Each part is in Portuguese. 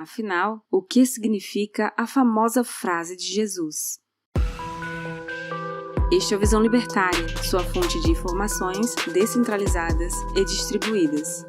Afinal, o que significa a famosa frase de Jesus? Este é o Visão Libertária, sua fonte de informações descentralizadas e distribuídas.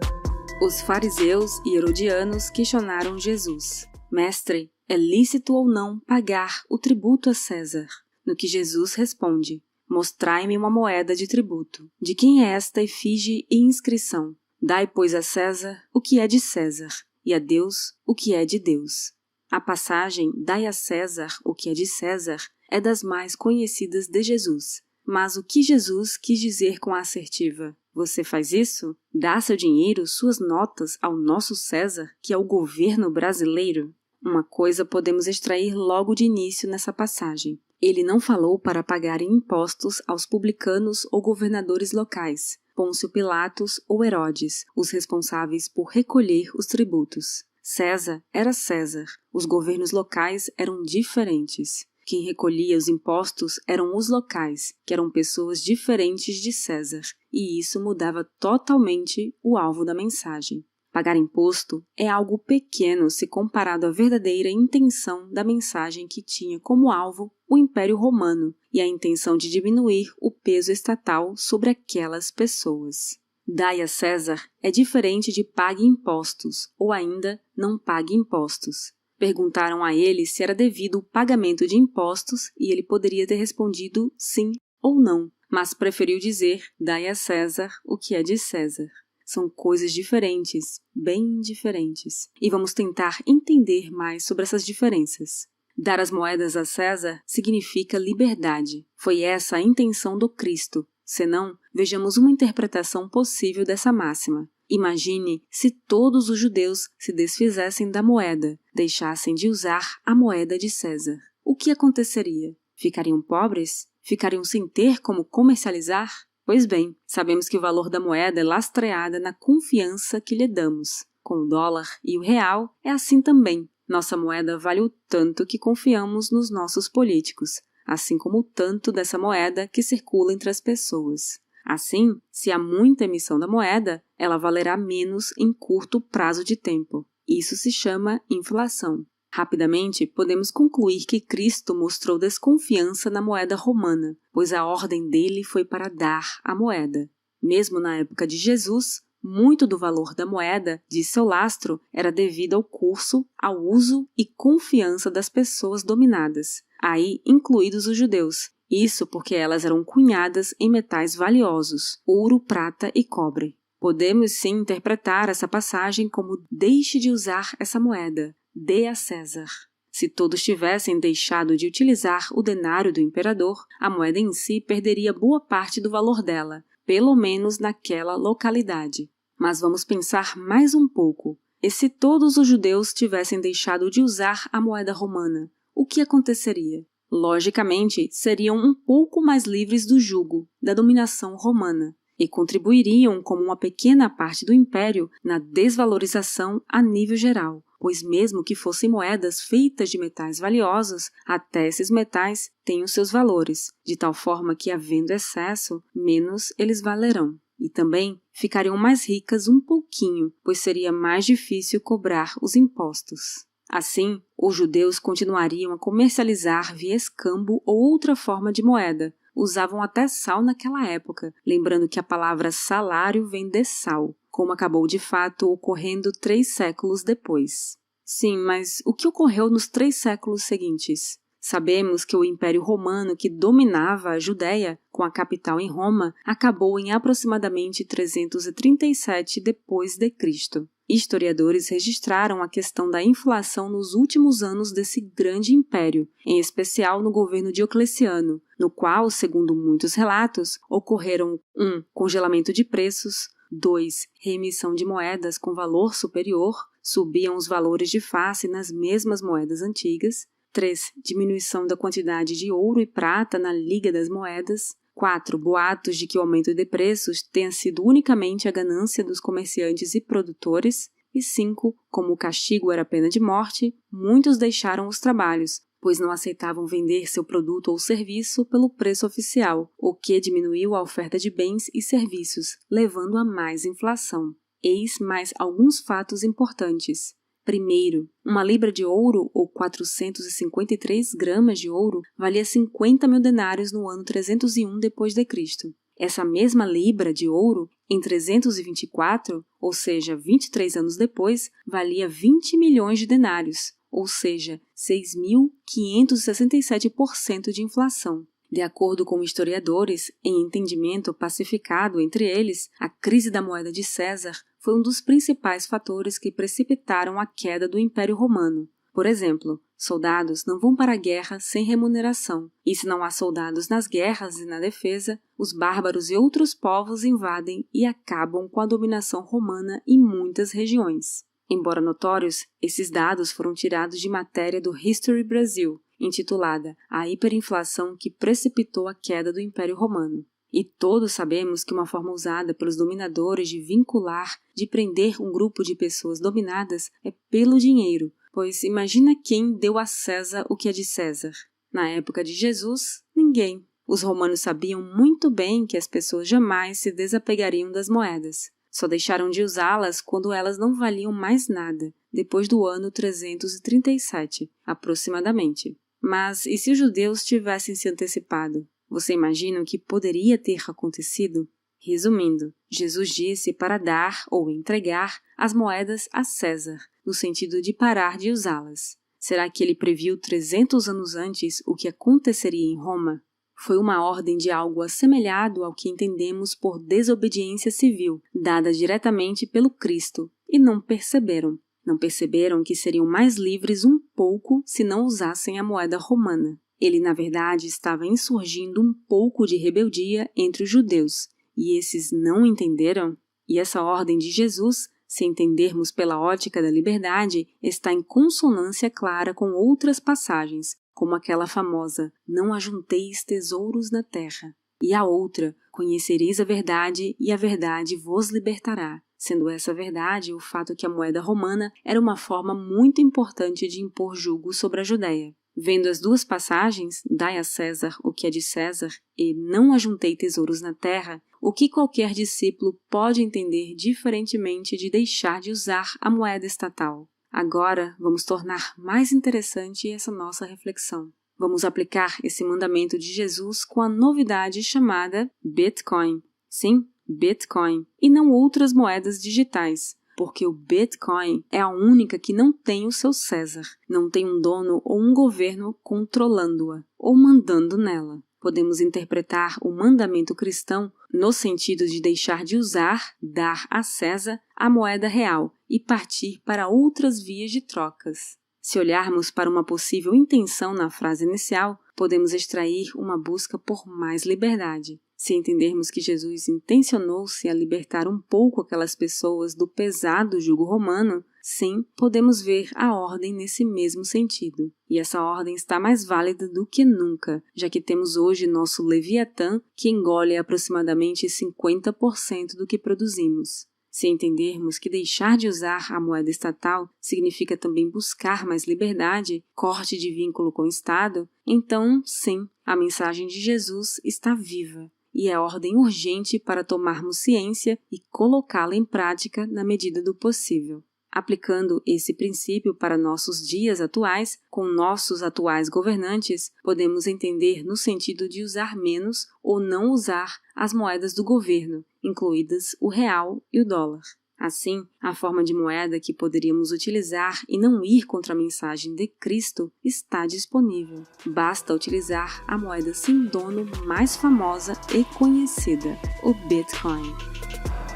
Os fariseus e herodianos questionaram Jesus: Mestre, é lícito ou não pagar o tributo a César? No que Jesus responde: Mostrai-me uma moeda de tributo. De quem é esta efígie e inscrição? Dai, pois, a César o que é de César, e a Deus o que é de Deus. A passagem Dai a César o que é de César é das mais conhecidas de Jesus. Mas o que Jesus quis dizer com a assertiva? Você faz isso? Dá seu dinheiro, suas notas ao nosso César, que é o governo brasileiro? Uma coisa podemos extrair logo de início nessa passagem. Ele não falou para pagarem impostos aos publicanos ou governadores locais, Pôncio Pilatos ou Herodes, os responsáveis por recolher os tributos. César era César, os governos locais eram diferentes. Quem recolhia os impostos eram os locais, que eram pessoas diferentes de César, e isso mudava totalmente o alvo da mensagem. Pagar imposto é algo pequeno se comparado à verdadeira intenção da mensagem que tinha como alvo o Império Romano e a intenção de diminuir o peso estatal sobre aquelas pessoas. Dai a César é diferente de pague impostos ou ainda não pague impostos. Perguntaram a ele se era devido o pagamento de impostos e ele poderia ter respondido sim ou não, mas preferiu dizer: dai a César o que é de César. São coisas diferentes, bem diferentes. E vamos tentar entender mais sobre essas diferenças. Dar as moedas a César significa liberdade. Foi essa a intenção do Cristo. Senão, vejamos uma interpretação possível dessa máxima. Imagine se todos os judeus se desfizessem da moeda, deixassem de usar a moeda de César. O que aconteceria? Ficariam pobres? Ficariam sem ter como comercializar? Pois bem, sabemos que o valor da moeda é lastreada na confiança que lhe damos. Com o dólar e o real, é assim também. Nossa moeda vale o tanto que confiamos nos nossos políticos, assim como o tanto dessa moeda que circula entre as pessoas. Assim, se há muita emissão da moeda, ela valerá menos em curto prazo de tempo. Isso se chama inflação. Rapidamente, podemos concluir que Cristo mostrou desconfiança na moeda romana, pois a ordem dele foi para dar a moeda. Mesmo na época de Jesus, muito do valor da moeda, de seu lastro, era devido ao curso, ao uso e confiança das pessoas dominadas, aí incluídos os judeus. Isso porque elas eram cunhadas em metais valiosos, ouro, prata e cobre. Podemos sim interpretar essa passagem como deixe de usar essa moeda, dê a César. Se todos tivessem deixado de utilizar o denário do imperador, a moeda em si perderia boa parte do valor dela, pelo menos naquela localidade. Mas vamos pensar mais um pouco. E se todos os judeus tivessem deixado de usar a moeda romana, o que aconteceria? Logicamente, seriam um pouco mais livres do jugo, da dominação romana, e contribuiriam como uma pequena parte do império na desvalorização a nível geral, pois mesmo que fossem moedas feitas de metais valiosos, até esses metais têm os seus valores, de tal forma que, havendo excesso, menos eles valerão. E também ficariam mais ricas um pouquinho, pois seria mais difícil cobrar os impostos. Assim, os judeus continuariam a comercializar via escambo ou outra forma de moeda. Usavam até sal naquela época, lembrando que a palavra salário vem de sal, como acabou de fato ocorrendo 3 séculos depois. Sim, mas o que ocorreu nos 3 séculos seguintes? Sabemos que o Império Romano, que dominava a Judéia, com a capital em Roma, acabou em aproximadamente 337 d.C. Historiadores registraram a questão da inflação nos últimos anos desse grande império, em especial no governo Diocleciano, no qual, segundo muitos relatos, ocorreram 1. Congelamento de preços, 2. Reemissão de moedas com valor superior, subiam os valores de face nas mesmas moedas antigas, 3. Diminuição da quantidade de ouro e prata na liga das moedas, 4. Boatos de que o aumento de preços tenha sido unicamente a ganância dos comerciantes e produtores. E 5. Como o castigo era pena de morte, muitos deixaram os trabalhos, pois não aceitavam vender seu produto ou serviço pelo preço oficial, o que diminuiu a oferta de bens e serviços, levando a mais inflação. Eis mais alguns fatos importantes. Primeiro, uma libra de ouro, ou 453 gramas de ouro, valia 50 mil denários no ano 301 d.C. Essa mesma libra de ouro, em 324, ou seja, 23 anos depois, valia 20 milhões de denários, ou seja, 6.567% de inflação. De acordo com historiadores, em entendimento pacificado entre eles, a crise da moeda de César foi um dos principais fatores que precipitaram a queda do Império Romano. Por exemplo, soldados não vão para a guerra sem remuneração, e se não há soldados nas guerras e na defesa, os bárbaros e outros povos invadem e acabam com a dominação romana em muitas regiões. Embora notórios, esses dados foram tirados de matéria do History Brasil, intitulada A Hiperinflação que Precipitou a Queda do Império Romano. E todos sabemos que uma forma usada pelos dominadores de vincular, de prender um grupo de pessoas dominadas é pelo dinheiro, pois imagina quem deu a César o que é de César. Na época de Jesus, ninguém. Os romanos sabiam muito bem que as pessoas jamais se desapegariam das moedas. Só deixaram de usá-las quando elas não valiam mais nada, depois do ano 337, aproximadamente. Mas e se os judeus tivessem se antecipado? Você imagina o que poderia ter acontecido? Resumindo, Jesus disse para dar ou entregar as moedas a César, no sentido de parar de usá-las. Será que ele previu 300 anos antes o que aconteceria em Roma? Foi uma ordem de algo assemelhado ao que entendemos por desobediência civil, dada diretamente pelo Cristo, e não perceberam. Não perceberam que seriam mais livres um pouco se não usassem a moeda romana. Ele, na verdade, estava insurgindo um pouco de rebeldia entre os judeus, e esses não entenderam? E essa ordem de Jesus, se entendermos pela ótica da liberdade, está em consonância clara com outras passagens, como aquela famosa, não ajunteis tesouros na terra. E a outra, conhecereis a verdade e a verdade vos libertará. Sendo essa verdade o fato que a moeda romana era uma forma muito importante de impor jugo sobre a Judéia. Vendo as duas passagens, dai a César o que é de César e não ajuntei tesouros na terra, o que qualquer discípulo pode entender diferentemente de deixar de usar a moeda estatal? Agora, vamos tornar mais interessante essa nossa reflexão. Vamos aplicar esse mandamento de Jesus com a novidade chamada Bitcoin. Sim, Bitcoin, e não outras moedas digitais, porque o Bitcoin é a única que não tem o seu César, não tem um dono ou um governo controlando-a ou mandando nela. Podemos interpretar o mandamento cristão no sentido de deixar de usar, dar a César a moeda real e partir para outras vias de trocas. Se olharmos para uma possível intenção na frase inicial, podemos extrair uma busca por mais liberdade. Se entendermos que Jesus intencionou-se a libertar um pouco aquelas pessoas do pesado jugo romano, sim, podemos ver a ordem nesse mesmo sentido. E essa ordem está mais válida do que nunca, já que temos hoje nosso Leviatã, que engole aproximadamente 50% do que produzimos. Se entendermos que deixar de usar a moeda estatal significa também buscar mais liberdade, corte de vínculo com o Estado, então, sim, a mensagem de Jesus está viva. E é ordem urgente para tomarmos ciência e colocá-la em prática na medida do possível. Aplicando esse princípio para nossos dias atuais, com nossos atuais governantes, podemos entender no sentido de usar menos ou não usar as moedas do governo, incluídas o real e o dólar. Assim, a forma de moeda que poderíamos utilizar e não ir contra a mensagem de Cristo está disponível. Basta utilizar a moeda sem dono mais famosa e conhecida, o Bitcoin.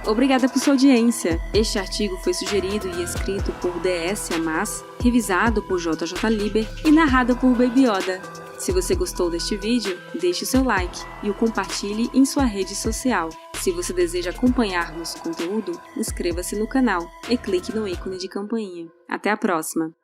Obrigada por sua audiência. Este artigo foi sugerido e escrito por D.S. Amas, revisado por J.J. Liber e narrado por Baby Yoda. Se você gostou deste vídeo, deixe o seu like e o compartilhe em sua rede social. Se você deseja acompanhar nosso conteúdo, inscreva-se no canal e clique no ícone de campainha. Até a próxima!